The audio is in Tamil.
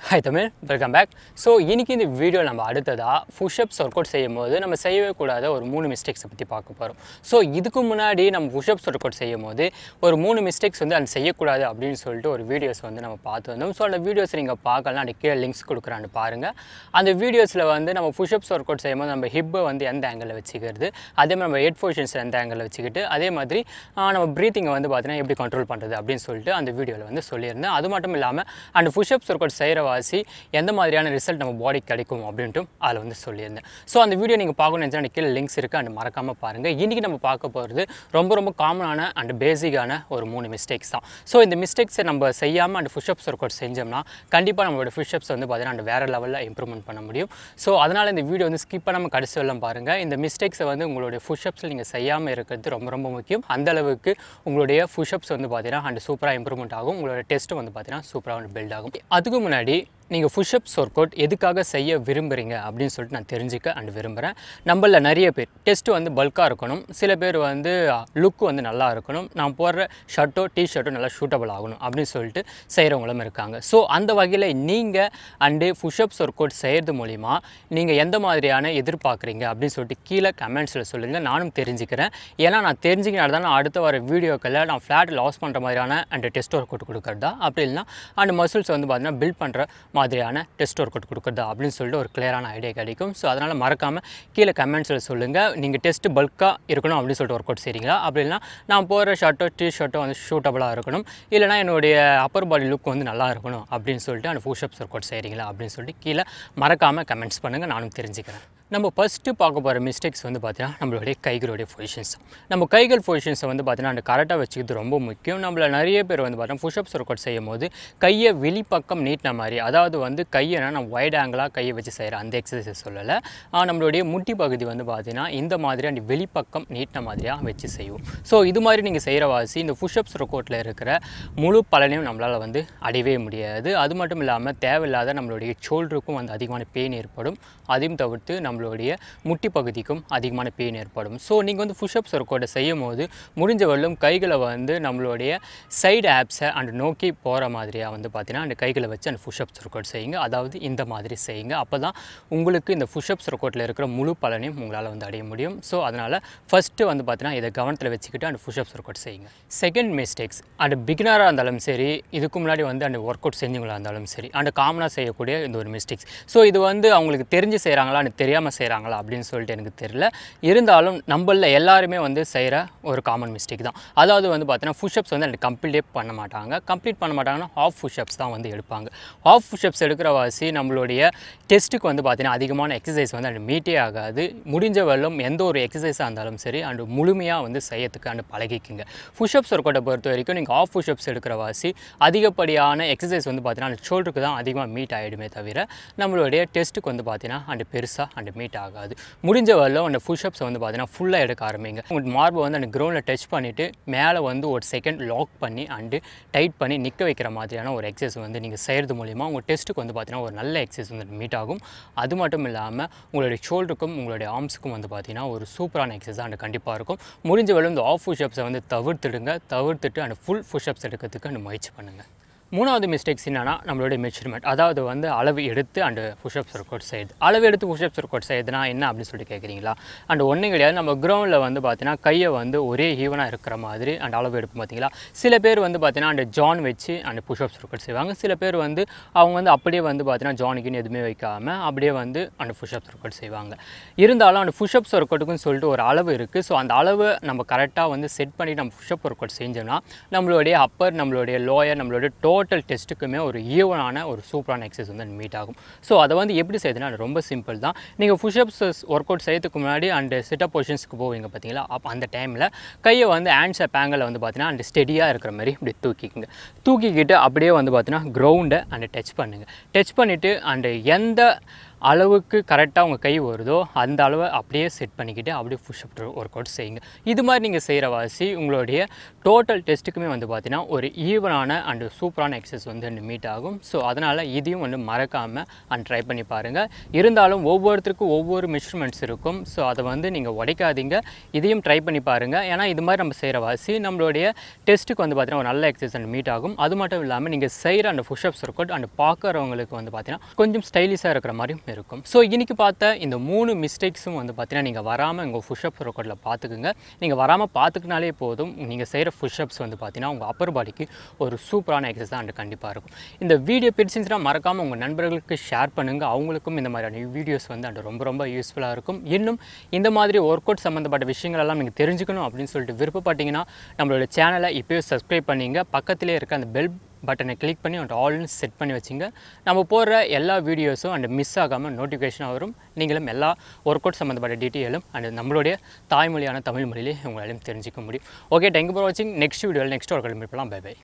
Hi Tamil, welcome back. So, இன்னைக்கு இந்த வீடியோ நம்ம அடுத்ததா push-ups workout செய்யும்போது நம்ம செய்யவே கூடாத ஒரு 3 மிஸ்டேக்ஸ் பத்தி பார்க்க போறோம். So, இதுக்கு முன்னாடி நம்ம push-ups workout செய்யும்போது ஒரு 3 மிஸ்டேக்ஸ் வந்து அது செய்யக்கூடாது அப்படினு சொல்லிட்டு ஒரு வீடியோஸ் வந்து நம்ம பார்த்து வந்தோம். So, அந்த வீடியோஸ் நீங்க பார்க்கலாம், அந்த கீழ லிங்க்ஸ் கொடுக்குறானு பாருங்க. அந்த வீடியோஸ்ல வந்து நம்ம push-ups workout செய்யும்போது நம்ம ஹிப் வந்து எந்த ஆங்கிள்ல வச்சிக்கிறது, அதே மாதிரி நம்ம ஹெட் பொசிஷன்ஸ் எந்த ஆங்கிள்ல வச்சிக்கிட்டு, அதே மாதிரி நம்ம பிரீத்திங் வந்து பாத்தீங்கன்னா எப்படி கண்ட்ரோல் பண்றது அப்படினு சொல்லிட்டு அந்த வீடியோல வந்து சொல்லியிருந்தேன். அது மட்டும் இல்லாம அந்த push-ups workout செய்யற வாசி எந்த மாதிரியான ரிசல்ட் நம்ம பாடி கிடைக்கும் அப்படினு அதுல வந்து சொல்லியிருந்தேன். சோ அந்த வீடியோ நீங்க பார்க்கணும்னு நினைச்சா கீழ லிங்க்ஸ் இருக்கு, and மறக்காம பாருங்க. இன்னைக்கு நம்ம பார்க்க போறது ரொம்ப காமனான and பேசிக்கான ஒரு 3 மிஸ்டேக்ஸ் தான். சோ இந்த மிஸ்டேக்ஸை நம்ம செய்யாம அந்த புஷ்-அப்ஸ் ஒர்க் அவுட் செஞ்சோம்னா கண்டிப்பா நம்மளோட புஷ்-அப்ஸ் வந்து பாத்தீங்கன்னா வேற லெவல்ல இம்ப்ரூவ்மென்ட் பண்ண முடியும். சோ அதனால இந்த வீடியோ வந்து ஸ்கிப் பண்ணாம கடைசி வரைக்கும் பாருங்க. இந்த மிஸ்டேக்ஸை வந்து உங்களுடைய புஷ்-அப்ஸ்ல நீங்க செய்யாம இருக்கிறது ரொம்ப முக்கியம். அந்த அளவுக்கு உங்களுடைய புஷ்-அப்ஸ் வந்து பாத்தீங்கன்னா and சூப்பரா இம்ப்ரூவ்மென்ட் ஆகும். உங்களுடைய டெஸ்ட் வந்து பாத்தீங்கன்னா சூப்பரா பில்ட் ஆகும். அதுக்கு முன்னாடி நீங்க புஷ்-அப்ஸ் ஒர்க் அவுட் எதுக்காக செய்ய விரும்புறீங்க அப்படினு சொல்லிட்டு நான் தெரிஞ்சுக்க and விரும்புறேன். நம்மள நிறைய பேர் டெஸ்ட் வந்து பல்கா இருக்கணும், சில பேர் வந்து லுக் வந்து நல்லா இருக்கணும், நான் போடுற ஷர்ட்டோ டி-ஷர்ட்டோ நல்லா சூட்டபிள் ஆகணும் அப்படினு சொல்லிட்டு செய்றவங்களும் இருக்காங்க. சோ அந்த வகையில நீங்க and புஷ்-அப்ஸ் ஒர்க் அவுட் செய்யறது மூலமா நீங்க எந்த மாதிரியான எதிர்பார்க்கறீங்க அப்படினு சொல்லிட்டு கீழ கமெண்ட்ஸ்ல சொல்லுங்க, நானும் தெரிஞ்சுக்கிறேன். ஏன்னா நான் தெரிஞ்சிக்கனால தான் நான் அடுத்த வர வீடியோக்கல்ல நான் ஃபிளாட் லாஸ் பண்ற மாதிரியான and டெஸ்ட் ஒர்க் அவுட் கொடுக்கறதா, அப்படி இல்லனா and மசில்ஸ் வந்து பாத்தீங்கன்னா பில்ட் பண்ற மாதிரியான டெஸ்ட் ஒர்க் அவுட் கொடுக்கறதா அப்படினு சொல்லிட்டு ஒரு கிளியரான ஐடியா கிடைக்கும். சோ அதனால மறக்காம கீழ கமெண்ட்ஸ்ல சொல்லுங்க, நீங்க டெஸ்ட் பல்கா இருக்கணும் அப்படினு சொல்லிட்டு ஒர்க் அவுட் செய்றீங்களா, அப்படி இல்லனா நான் போடுற ஷர்ட்டோ டி-ஷர்ட்டோ வந்து சூட்டபிளா இருக்கணும், இல்லனா என்னோட அப்பர் பாடி லுக் வந்து நல்லா இருக்கணும் அப்படினு சொல்லிட்டு அந்த புஷ்-அப்ஸ் ஒர்க் அவுட் செய்றீங்களா அப்படினு சொல்லிட்டு கீழ மறக்காம கமெண்ட்ஸ் பண்ணுங்க, நானும் தெரிஞ்சுக்கிறேன். நம்ம ஃபர்ஸ்ட் பார்க்க போற மிஸ்டேக்ஸ் வந்து பாத்தீங்கன்னா நம்மளுடைய கைகளுடைய பொசிஷன்ஸ். நம்ம கைகள் பொசிஷன்ஸை வந்து பாத்தீங்கன்னா அந்த கரெக்டா வச்சுக்கிறது ரொம்ப முக்கியம். நம்மள நிறைய பேர் வந்து பாத்தீங்கன்னா புஷ்-அப்ஸ் ஒர்க் அவுட் செய்யும்போது கையை வெளிப்பக்கம் நீட்டின மாதிரி, அதாவது வந்து கையை நம்ம வைட் ஆங்கிளா கையை வச்சு செய்யற அந்த எக்ஸசைஸ் சொல்லல, நம்மளுடைய முட்டி பகுதி வந்து பாத்தீங்கன்னா இந்த மாதிரி அந்த வெளிப்பக்கம் நீட்டின மாதிரியா வச்சு செய்வோம். சோ இது மாதிரி நீங்க செய்யற வாசி இந்த புஷ்-அப்ஸ் ஒர்க் அவுட்ல இருக்கிற முழு பலனையும் நம்மளால வந்து அடையவே முடியாது. அது மட்டும் இல்லாம தேவையில்லாத நம்மளுடைய ஷோல்டருக்கும் வந்து அதிகமான பெயின் ஏற்படும், அதையும் தவிர்த்து நம்மளுடைய முட்டி பகுதிக்கும் அதிகமான பெயின் ஏற்படும். ஸோ நீங்கள் வந்து புஷ்-அப்ஸ் ஒர்க் அவுட் செய்யும் போது முடிஞ்ச வரலும் கைகளை வந்து நம்மளுடைய சைடு ஆப்ஸை அண்ட் நோக்கி போகிற மாதிரியாக வந்து பார்த்தீங்கன்னா அந்த கைகளை வச்சு அந்த புஷ்-அப்ஸ் ஒர்க் அவுட் செய்யுங்க. அதாவது இந்த மாதிரி செய்யுங்க. அப்போ தான் உங்களுக்கு இந்த புஷ்-அப்ஸ் ஒர்க் அவுட்டில் இருக்கிற முழு பலனையும் உங்களால் வந்து அடைய முடியும். ஸோ அதனால் ஃபஸ்ட்டு வந்து பார்த்தீங்கன்னா இதை கவனத்தில் வச்சுக்கிட்டு அந்த புஷ்-அப்ஸ் ஒர்க் அவுட் செய்யுங்க. செகண்ட் மிஸ்டேக்ஸ், அந்த பிகினராக இருந்தாலும் சரி, இதுக்கு முன்னாடி வந்து அந்த ஒர்க் அவுட் செஞ்சவங்களாக இருந்தாலும் சரி, அந்த காமனாக செய்யக்கூடிய இந்த ஒரு மிஸ்டேக்ஸ். ஸோ இது வந்து அவங்களுக்கு தெரிஞ்சு செய்கிறாங்களா தெரியாமல் செய்கிறாங்களா அப்படின்னு சொல்லிட்டு எனக்கு தெரியல. இருந்தாலும் நம்மள எல்லாருமே வந்து செய்கிற ஒரு காமன் மிஸ்டேக் தான். அதாவது வந்து பார்த்தீங்கன்னா புஷ்-அப்ஸ் வந்து அந்த கம்ப்ளீட் பண்ண மாட்டாங்கன்னா ஹாஃப் புஷ்-அப்ஸ் தான் வந்து எடுப்பாங்க. ஹாஃப் புஷ்-அப்ஸ் எடுக்கிற வாசி நம்மளுடைய டெஸ்ட்டுக்கு வந்து பார்த்தீங்கன்னா அதிகமான எக்ஸசைஸ் வந்து அது மீட்டே ஆகாது. முடிஞ்ச வரலும் எந்த ஒரு எக்ஸசைஸாக இருந்தாலும் சரி அண்ட் முழுமையாக வந்து செய்யறதுக்கு அண்ட் பழகிக்குங்க. புஷ்-அப்ஸ் ஒர்க் அவுட்டை பொறுத்த வரைக்கும் நீங்கள் ஹாஃப் புஷ்-அப்ஸ் எடுக்கிற வாசி அதிகப்படியான எக்ஸசைஸ் வந்து பார்த்தீங்கன்னா அந்த ஷோல்டருக்கு தான் அதிகமாக மீட் ஆகிடுமே தவிர நம்மளுடைய டெஸ்ட்டுக்கு வந்து பார்த்தீங்கன்னா அந்த பெருசாக அந்த மீட் ஆகாது. முடிஞ்ச வரலும் அந்த புஷ்-அப்ஸை வந்து பார்த்தீங்கன்னா ஃபுல்லாக எடுக்க ஆரம்பிங்க. உங்கள் மார்பை வந்து அந்த கிரவுண்டில் டச் பண்ணிவிட்டு மேலே வந்து ஒரு செகண்ட் லாக் பண்ணி அண்டு டைட் பண்ணி நிற்க வைக்கிற மாதிரியான ஒரு எக்ஸசைஸ் வந்து நீங்கள் செய்கிறது மூலிமா உங்கள் டெஸ்ட்டுக்கு வந்து பார்த்தீங்கன்னா ஒரு நல்ல எக்ஸசைஸ் வந்து மீட் ஆகும். அது மட்டும் இல்லாமல் உங்களுடைய ஷோல்டருக்கும் உங்களுடைய ஆர்ம்ஸுக்கும் வந்து பார்த்தீங்கன்னா ஒரு சூப்பரான எக்ஸசைஸ் அந்த கண்டிப்பாக இருக்கும். முடிஞ்ச வரலும் இந்த ஆஃப் புஷ்-அப்ஸை வந்து தவிர்த்துட்டு அந்த ஃபுல் புஷ்-அப்ஸ் எடுக்கிறதுக்கு அந்த முயற்சி பண்ணுங்கள். மூணாவது மிஸ்டேக்ஸ் என்னன்னா நம்மளுடைய மெஷர்மெண்ட், அதாவது வந்து அளவு எடுத்து அந்த புஷ்-அப்ஸ் ஒர்க் அவுட் செய்யுது. அளவு எடுத்து புஷ்-அப்ஸ் ஒர்க் அவுட் செய்யுதுன்னா என்ன அப்படின்னு சொல்லிட்டு கேட்குறீங்களா? அண்ட் ஒன்றும் கிடையாது. நம்ம கிரவுண்டில் வந்து பார்த்தீங்கன்னா கையை வந்து ஒரே ஈவனாக இருக்கிற மாதிரி அந்த அளவு எடுப்போம் பார்த்தீங்களா. சில பேர் வந்து பார்த்தீங்கன்னா அந்த ஜான் வச்சு அந்த புஷ்-அப்ஸ் ஒர்க் அவுட் செய்வாங்க. சில பேர் வந்து அவங்க வந்து அப்படியே வந்து பார்த்தீங்கன்னா ஜானுக்குன்னு எதுவுமே வைக்காமல் அப்படியே வந்து அந்த புஷ்-அப்ஸ் ஒர்க் அவுட் செய்வாங்க. இருந்தாலும் அந்த புஷ்-அப்ஸ் ஒர்க் அவுட்டுக்குன்னு சொல்லிட்டு ஒரு அளவு இருக்குது. ஸோ அந்த அளவு நம்ம கரெக்டாக வந்து செட் பண்ணி நம்ம புஷ்-அப் ஒர்க் அவுட் செஞ்சோம்னா நம்மளுடைய அப்பர், நம்மளுடைய லோயர், நம்மளுடைய டோட்டல் டெஸ்ட்டுக்குமே ஒரு ஈவனான ஒரு சூப்பரான எக்ஸசைஸ் வந்து மீட் ஆகும். ஸோ அதை வந்து எப்படி செய்யுதுன்னா ரொம்ப சிம்பிள் தான். நீங்கள் புஷ்-அப்ஸ் ஒர்க் அவுட் செய்யறதுக்கு முன்னாடி அண்ட் சிட்டப் பொசிஷன்ஸ்க்கு போவீங்க பார்த்தீங்களா, அப்போ அந்த டைமில் கையை வந்து ஹேண்ட்ஸ் அப் ஆங்கிளில் வந்து பார்த்தீங்கன்னா அந்த ஸ்டெடியாக இருக்கிற மாதிரி இப்படி தூக்கிக்கிட்டு அப்படியே வந்து பார்த்தீங்கன்னா கிரவுண்டை அண்ட் டச் பண்ணுங்கள். டச் பண்ணிவிட்டு அண்ட் எந்த அளவுக்கு கரெக்டாக உங்கள் கை வருதோ அந்த அளவை அப்படியே செட் பண்ணிக்கிட்டு அப்படியே புஷ்அப் ஒர்க் அவுட் செய்யுங்க. இது மாதிரி நீங்கள் செய்கிற வாசி உங்களுடைய டோட்டல் டெஸ்ட்டுக்குமே வந்து பார்த்தீங்கன்னா ஒரு ஈவனான அண்டு சூப்பரான எக்ஸசைஸ் வந்து மீட் ஆகும். ஸோ அதனால் இதையும் வந்து மறக்காமல் ட்ரை பண்ணி பாருங்கள். இருந்தாலும் ஒவ்வொருத்தருக்கும் ஒவ்வொரு மெஷர்மெண்ட்ஸ் இருக்கும். ஸோ அதை வந்து நீங்கள் உடைக்காதீங்க, இதையும் ட்ரை பண்ணி பாருங்கள். ஏன்னா இது மாதிரி நம்ம செய்கிற வாசி நம்மளுடைய டெஸ்ட்டுக்கு வந்து பார்த்தீங்கன்னா ஒரு நல்ல எக்ஸசைஸ் அண்ட் மீட் ஆகும். அது மட்டும் இல்லாமல் நீங்கள் செய்கிற அந்த புஷ்அப்ஸ் ஒர்க் அவுட் அண்ட் பார்க்குறவங்களுக்கு வந்து பார்த்தீங்கன்னா கொஞ்சம் ஸ்டைலிஷாக இருக்கிற மாதிரியும் இருக்கும். ஸோ இன்றைக்கி பார்த்த இந்த 3 மிஸ்டேக்ஸும் வந்து பார்த்தீங்கன்னா நீங்கள் வராமல் உங்கள் புஷ்அப்ஸ் ஒர்க் அவுட்டில் பார்த்துக்குங்க. நீங்கள் வராமல் பார்த்துக்கினாலே போதும், நீங்கள் செய்கிற புஷ்அப்ஸ் வந்து பார்த்தீங்கன்னா உங்கள் அப்பர் பாடிக்கு ஒரு சூப்பரான எக்ஸசைஸ் தான் கண்டிப்பாக இருக்கும். இந்த வீடியோ பிடிச்சிருந்துச்சுன்னா மறக்காமல் உங்கள் நண்பர்களுக்கு ஷேர் பண்ணுங்கள். அவங்களுக்கும் இந்த மாதிரியான வீடியோஸ் வந்து ரொம்ப ரொம்ப யூஸ்ஃபுல்லாக இருக்கும். இன்னும் இந்த மாதிரி ஒர்க் அவுட் சம்மந்தப்பட்ட விஷயங்கள் எல்லாம் நீங்கள் தெரிஞ்சுக்கணும் அப்படின்னு சொல்லிட்டு விருப்பப்பட்டீங்கன்னா நம்மளோட சேனலை இப்போயே சப்ஸ்கிரைப் பண்ணிங்க. பக்கத்திலே இருக்க அந்த பெல் பட்டனை கிளிக் பண்ணி ஆல்னு செட் பண்ணி வச்சுங்க. நம்ம போடுற எல்லா வீடியோஸும் மிஸ் ஆகாமல் நோட்டிஃபிகேஷனாக வரும். நீங்களும் எல்லா ஒர்க் அவுட் சம்மந்தப்பட்ட டீட்டெயிலும் நம்மளுடைய தாய்மொழியான தமிழ் மொழியிலே உங்களாலையும் தெரிஞ்சிக்க முடியும். ஓகே, தேங்க்யூ ஃபார் வாட்சிங். நெக்ஸ்ட் வீடியோவில் நெக்ஸ்ட் ஒர்க் அவுட் மீட் பண்ணலாம். Bye by.